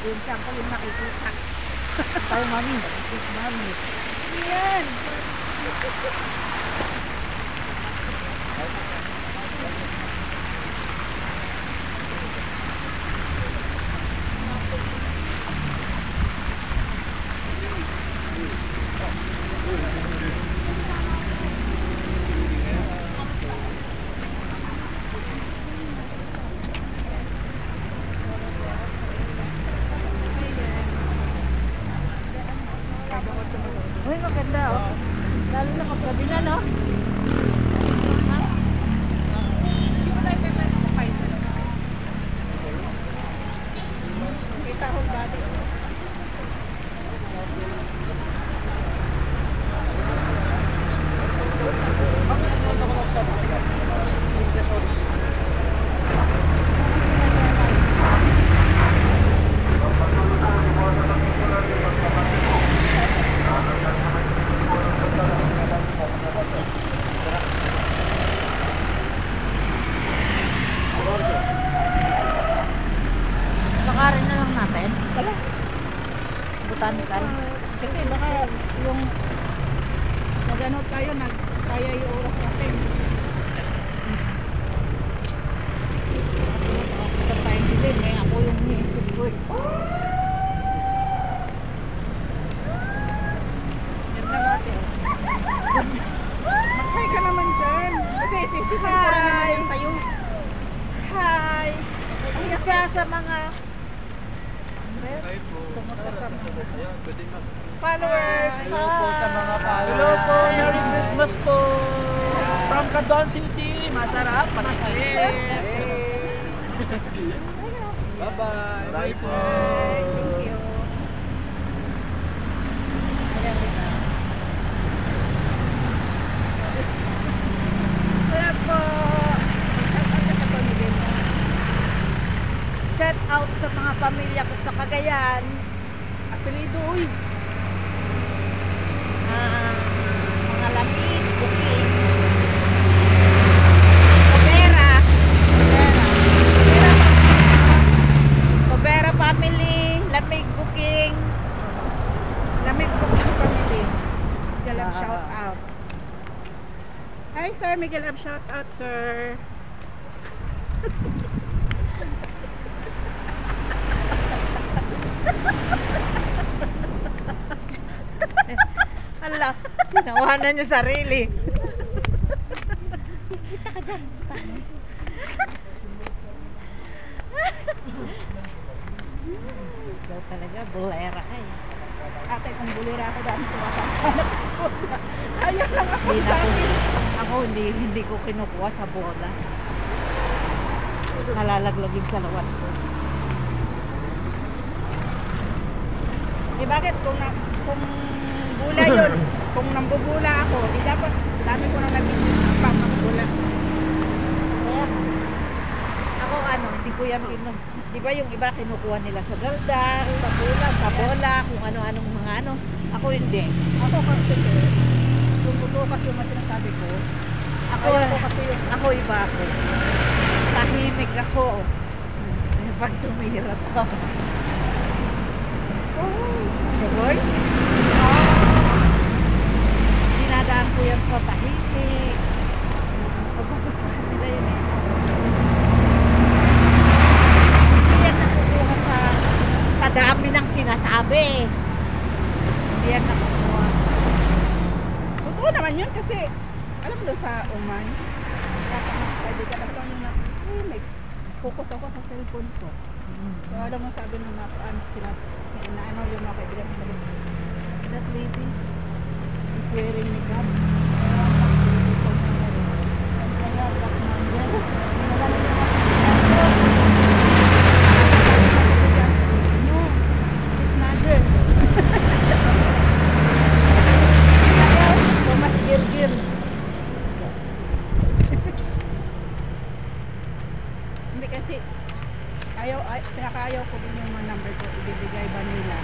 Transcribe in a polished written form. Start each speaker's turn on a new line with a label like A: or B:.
A: Yun saan ko yung nakikita.
B: Tayo, mami. Yes, mami.
A: Yan.
B: Uy, maganda oh. Lalo na kapag gabi na, no? Ha?
A: Kita ko body.
B: Lakarin na lang natin.
A: Wala.
B: Botanical.
A: Kasi baka yung nag-ano tayo, nagsaya yung oras natin.
B: Sa tayong dilim, eh. Ako yung niisip ko eh.
A: Yan lang ate. Mag-hi ka naman dyan. Kasi isisan ko rin naman yung sayo.
B: Hi! Ang isa sa mga followers.
C: Hello po sa mga followers.
D: Hello po, Merry Christmas po! From Candon City, masarap, masikip!
C: Bye-bye.
D: Bye po!
A: Thank you.
B: Kaya po, shout out sa mga pamilya ko sa Cagayan.
A: Apelido, uy.
B: Mga lamig, booking. Cobera family, lamig booking.
A: Lamig po ang family. Miguel Ab
B: Ah.
A: shout out. Hi sir, Miguel Ab shout out sir.
B: Hala, pinawanan niyo sarili. Kita ka dyan. Ikaw talaga, bulera ka eh.
A: Ate, kung bulira ako dami sumasasana. Kaya lang ako
B: Hindi
A: sa
B: na
A: akin.
B: ako hindi ko kinukuha sa bola. Nalalaglag sa lawat ko.
A: Eh bakit kung bula yun, kung nambubula ako, di dapat dami ko na nabibig pang makabula.
B: Kaya ako hindi ko yan di ba yung iba kinukuha nila sa daldal, sa bola, kung ano-anong mga ano. Ako hindi.
A: Ako kasi, yung butukas yung mas sinasabi ko,
B: Ako,
A: Ako kasi yung
B: ako iba ako. Tahimik ako. Pag tumirat ako. The voice? Dinadaan ko yan sa tahimik. Magugustuhan nila yun eh. Hindi yan nakukuha sa dami ng sinasabi. Hindi yan nakukuha.
A: totoo naman yun kasi, alam mo doon sa Oman, pwede ka lang yung may focus ako sa cellphone ko. So alam mo sabi nung inaano yung mga kaibigan ko sabi, that lady is wearing makeup. Kaya black man yan. No, it's not her. Thomas Girgir. Hindi kasi pinakaayaw ko din yung mga number ko ibibigay ba nila.